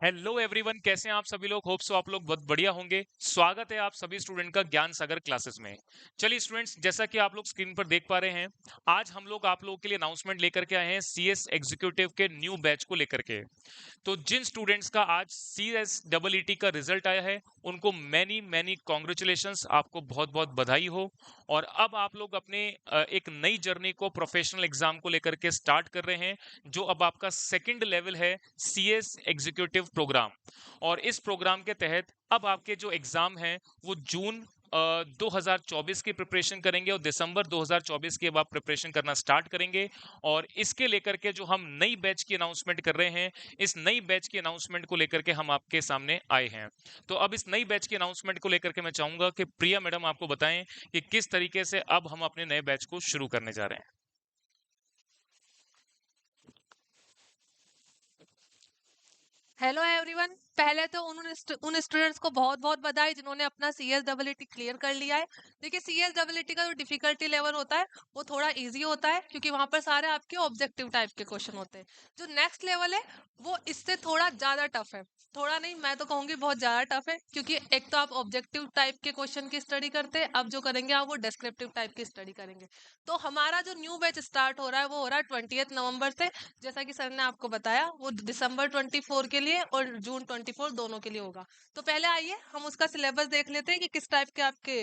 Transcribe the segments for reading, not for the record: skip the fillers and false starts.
Hello everyone, कैसे हैं आप सभी लोग। होप सो आप लोग बहुत बढ़िया होंगे। स्वागत है आप सभी स्टूडेंट का ज्ञान सागर क्लासेस में। चलिए स्टूडेंट्स, जैसा कि आप लोग स्क्रीन पर देख पा रहे हैं, आज हम लोग आप लोगों के लिए अनाउंसमेंट लेकर के आए हैं सीएस एग्जीक्यूटिव के न्यू बैच को लेकर के। तो जिन स्टूडेंट्स का आज सीएस डबल ईटी का रिजल्ट आया है, उनको मैनी मैनी कॉन्ग्रेचुलेशंस, आपको बहुत बहुत बधाई हो। और अब आप लोग अपने एक नई जर्नी को प्रोफेशनल एग्जाम को लेकर के स्टार्ट कर रहे हैं, जो अब आपका सेकंड लेवल है, सीएस एग्जीक्यूटिव प्रोग्राम। और इस प्रोग्राम के तहत अब आपके जो एग्जाम हैं वो जून 2024 की प्रिपरेशन करेंगे और दिसंबर 2024 की अब आप प्रिपरेशन करना स्टार्ट करेंगे। और इसके लेकर के जो हम नई बैच की अनाउंसमेंट कर रहे हैं, इस नई बैच की अनाउंसमेंट को लेकर के हम आपके सामने आए हैं। तो अब इस नई बैच की अनाउंसमेंट को लेकर के मैं चाहूंगा कि प्रिया मैडम आपको बताएं कि किस तरीके से अब हम अपने नए बैच को शुरू करने जा रहे हैं। Hello everyone. पहले तो उन स्टूडेंट्स को बहुत बहुत बधाई जिन्होंने अपना CSEE क्लियर कर लिया है। देखिए, CSEE का जो डिफिकल्टी लेवल होता है वो थोड़ा इजी होता है, क्योंकि वहां पर सारे आपके ऑब्जेक्टिव टाइप के क्वेश्चन होते हैं। जो नेक्स्ट लेवल है वो इससे थोड़ा ज्यादा टफ है। थोड़ा नहीं, मैं तो कहूंगी बहुत ज्यादा टफ है, क्योंकि एक तो आप ऑब्जेक्टिव टाइप के क्वेश्चन की स्टडी करते हैं, अब जो करेंगे आप वो डिस्क्रिप्टिव टाइप की स्टडी करेंगे। तो हमारा जो न्यू बैच स्टार्ट हो रहा है वो हो रहा है 20 नवंबर से। जैसा कि सर ने आपको बताया, वो दिसंबर 24 के लिए और जून 24 दोनों के लिए होगा। तो पहले आइए हम उसका सिलेबस देख लेते हैं कि किस टाइप के आपके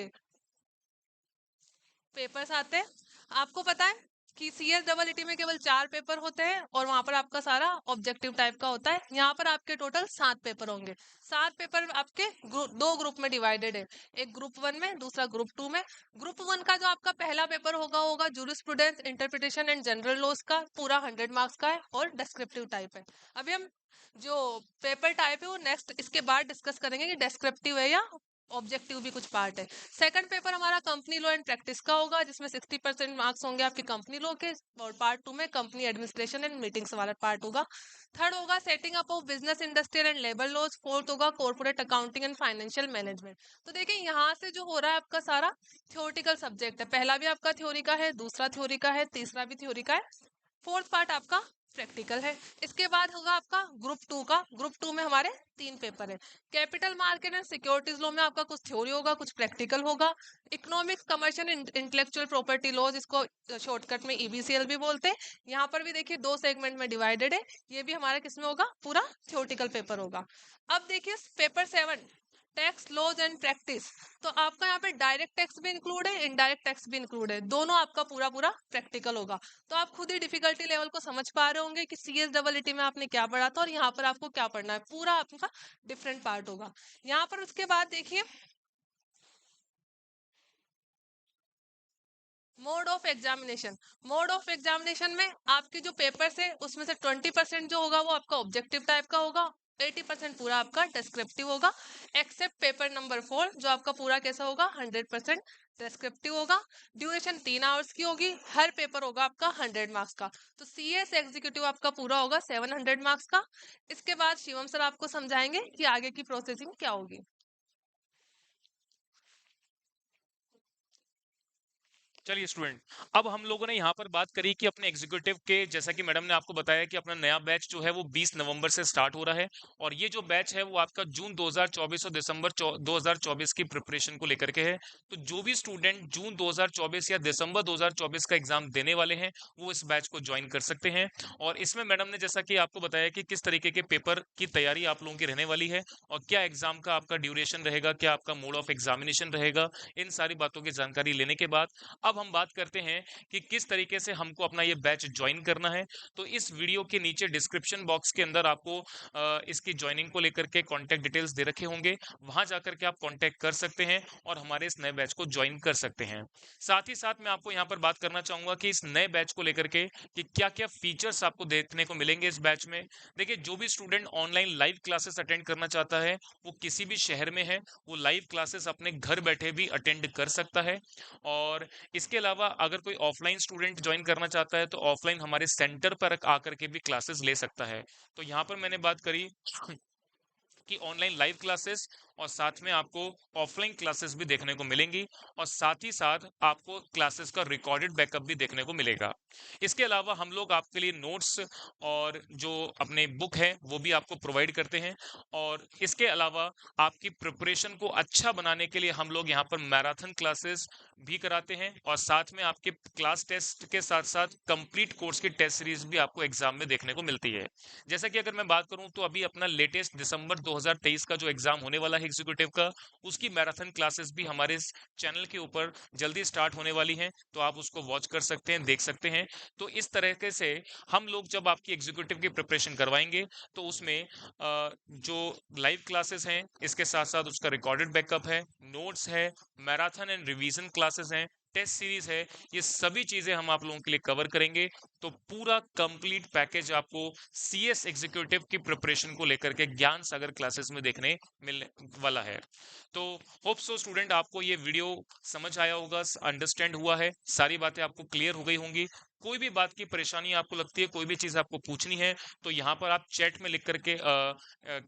पेपर्स आते हैं। आपको पता है कि CSEE में केवल 4 पेपर होते हैं और वहां पर आपका सारा ऑब्जेक्टिव टाइप का होता है। यहाँ पर आपके टोटल 7 पेपर होंगे। 7 पेपर आपके दो ग्रुप में डिवाइडेड है, एक ग्रुप 1 में, दूसरा ग्रुप 2 में। ग्रुप 1 का जो आपका पहला पेपर होगा होगा jurisprudence, interpretation and general laws का, पूरा 100 मार्क्स का है और डिस्क्रिप्टिव टाइप है। अभी हम जो पेपर टाइप है वो नेक्स्ट इसके बाद डिस्कस करेंगे कि डिस्क्रिप्टिव है या ऑब्जेक्टिव भी कुछ पार्ट है। सेकंड पेपर हमारा कंपनी लॉ एंड प्रैक्टिस का होगा, जिसमें 60% मार्क्स होंगे आपके कंपनी लॉ के, और पार्ट 2 में कंपनी एडमिनिस्ट्रेशन एंड मीटिंग्स वाला पार्ट होगा। थर्ड होगा setting up of business, industrial and labour laws. Fourth होगा corporate accounting and financial management. तो देखिए, यहाँ से जो हो रहा है आपका सारा थ्योरेटिकल सब्जेक्ट है। पहला भी आपका थ्योरी का है, दूसरा थ्योरी का है, तीसरा भी थ्योरी का है, फोर्थ पार्ट आपका प्रैक्टिकल है। इसके बाद होगा आपका ग्रुप 2 का। ग्रुप 2 में हमारे 3 पेपर है। Capital market and securities law में आपका कुछ थ्योरी होगा, कुछ प्रैक्टिकल होगा। Economics, commercial and intellectual property laws, इसको शॉर्टकट में EBCL भी बोलते हैं। यहाँ पर भी देखिए 2 सेगमेंट में डिवाइडेड है। ये भी हमारा किसमें होगा, पूरा थ्योरेटिकल पेपर होगा। अब देखिए paper 7, tax laws and practice. तो आपका यहाँ पे डायरेक्ट टैक्स भी इंक्लूड है, इनडायरेक्ट टैक्स भी इंक्लूड है, दोनों आपका पूरा पूरा प्रैक्टिकल होगा। तो आप खुद ही डिफिकल्टी लेवल को समझ पा रहे होंगे कि CSEE में आपने क्या पढ़ा था और यहाँ पर आपको क्या पढ़ना है। पूरा आपका डिफरेंट पार्ट होगा यहाँ पर। उसके बाद देखिए mode of examination. Mode of examination में आपके जो पेपर्स है उसमें से 20% जो होगा वो आपका ऑब्जेक्टिव टाइप का होगा, 80% पूरा आपका डिस्क्रिप्टिव होगा। एक्सेप्ट पेपर नंबर 4 जो आपका पूरा कैसा होगा, 100% डिस्क्रिप्टिव होगा। ड्यूरेशन 3 आवर्स की होगी। हर पेपर होगा आपका 100 मार्क्स का। तो CS एग्जीक्यूटिव आपका पूरा होगा 700 मार्क्स का। इसके बाद शिवम सर आपको समझाएंगे कि आगे की प्रोसेसिंग क्या होगी। चलिए स्टूडेंट, अब हम लोगों ने यहाँ पर बात करी कि अपने एग्जीक्यूटिव के, जैसा कि मैडम ने आपको बताया कि अपना नया बैच जो है वो 20 नवंबर से स्टार्ट हो रहा है। और ये जो बैच है वो आपका जून 2024 और दिसंबर 2024 की प्रिपरेशन को लेकर के है। तो जो भी स्टूडेंट जून 2024 या दिसंबर 2024 का एग्जाम देने वाले हैं, वो इस बैच को ज्वाइन कर सकते हैं। और इसमें मैडम ने जैसा कि आपको बताया कि किस तरीके के पेपर की तैयारी आप लोगों की रहने वाली है और क्या एग्जाम का आपका ड्यूरेशन रहेगा, क्या आपका मोड ऑफ एग्जामिनेशन रहेगा, इन सारी बातों की जानकारी लेने के बाद अब हम बात करते हैं कि किस तरीके से हमको अपना ये बैच ज्वाइन करना है। तो इस वीडियो के नीचे डिस्क्रिप्शन बॉक्स के अंदर आपको इसकी ज्वाइनिंग को लेकर के कॉन्टैक्ट डिटेल्स दे रखे होंगे, वहां जाकर के आप कॉन्टैक्ट कर सकते हैं और हमारे इस नए बैच को ज्वाइन कर सकते हैं। साथ ही साथ मैं आपको यहाँ पर बात करना चाहूंगा कि इस नए बैच को लेकर के कि क्या क्या फीचर्स आपको देखने को मिलेंगे इस बैच में। देखिए, जो भी student online live classes attend करना चाहता है, वो किसी भी शहर में है, वो लाइव क्लासेस अपने घर बैठे भी अटेंड कर सकता है। और इसके अलावा अगर कोई ऑफलाइन स्टूडेंट ज्वाइन करना चाहता है, तो ऑफलाइन हमारे सेंटर पर आकर के भी क्लासेस ले सकता है। तो यहाँ पर मैंने बात करी कि ऑनलाइन लाइव क्लासेस और साथ में आपको ऑफलाइन क्लासेस भी देखने को मिलेंगी और साथ ही साथ आपको क्लासेस का रिकॉर्डेड बैकअप भी देखने को मिलेगा। इसके अलावा हम लोग आपके लिए नोट्स और जो अपने बुक है वो भी आपको प्रोवाइड करते हैं और इसके अलावा आपकी प्रिपरेशन को अच्छा बनाने के लिए हम लोग यहाँ पर मैराथन क्लासेस भी कराते हैं और साथ में आपके क्लास टेस्ट के साथ साथ कंप्लीट कोर्स की टेस्ट सीरीज भी आपको एग्जाम में देखने को मिलती है। जैसा कि अगर मैं बात करूं तो अभी अपना लेटेस्ट दिसंबर 2023 का जो एग्जाम होने वाला है एग्जीक्यूटिव का, उसकी मैराथन क्लासेस भी हमारे इस चैनल के ऊपर जल्दी स्टार्ट होने वाली हैं, तो आप उसको वॉच कर सकते हैं, देख सकते हैं। तो इस तरीके से हम लोग जब आपकी एग्जीक्यूटिव की प्रिपरेशन करवाएंगे तो उसमें जो लाइव क्लासेस हैं इसके साथ साथ उसका रिकॉर्डेड बैकअप है, नोट्स है, मैराथन एंड रिवीजन क्लासेस हैं, टेस्ट सीरीज है, ये सभी चीजें हम आप लोगों के लिए कवर करेंगे। तो पूरा कंप्लीट पैकेज आपको सीएस एग्जीक्यूटिव की प्रिपरेशन को लेकर के ज्ञान सागर क्लासेस में देखने मिलने वाला है। तो होप सो स्टूडेंट आपको ये वीडियो समझ आया होगा, अंडरस्टैंड हुआ है, सारी बातें आपको क्लियर हो गई होंगी। कोई भी बात की परेशानी आपको लगती है, कोई भी चीज आपको पूछनी है, तो यहाँ पर आप चैट में लिख करके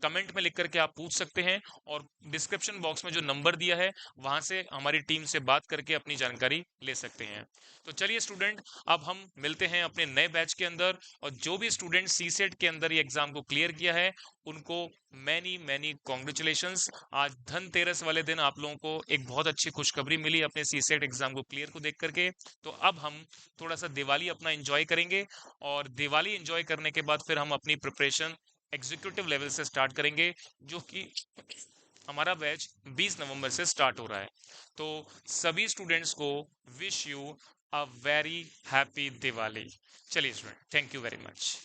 कमेंट में लिख करके आप पूछ सकते हैं और डिस्क्रिप्शन बॉक्स में जो नंबर दिया है वहां से हमारी टीम से बात करके अपनी जानकारी ले सकते हैं। तो चलिए स्टूडेंट, अब हम मिलते हैं अपने नए बैच के अंदर और जो भी स्टूडेंट सी सेट के अंदर ये एग्जाम को क्लियर किया है उनको मैनी मैनी कॉन्ग्रेचुलेशंस। आज धनतेरस वाले दिन आप लोगों को एक बहुत अच्छी खुशखबरी मिली अपने सी सेट एग्जाम को क्लियर को देख करके। तो अब हम थोड़ा सा दिवाली अपना एंजॉय करेंगे और दिवाली एंजॉय करने के बाद फिर हम अपनी प्रिपरेशन एग्जीक्यूटिव लेवल से स्टार्ट करेंगे, जो कि हमारा बैच 20 नवंबर से स्टार्ट हो रहा है। तो सभी स्टूडेंट्स को wish you a very happy Diwali. चलिए student, thank you very much.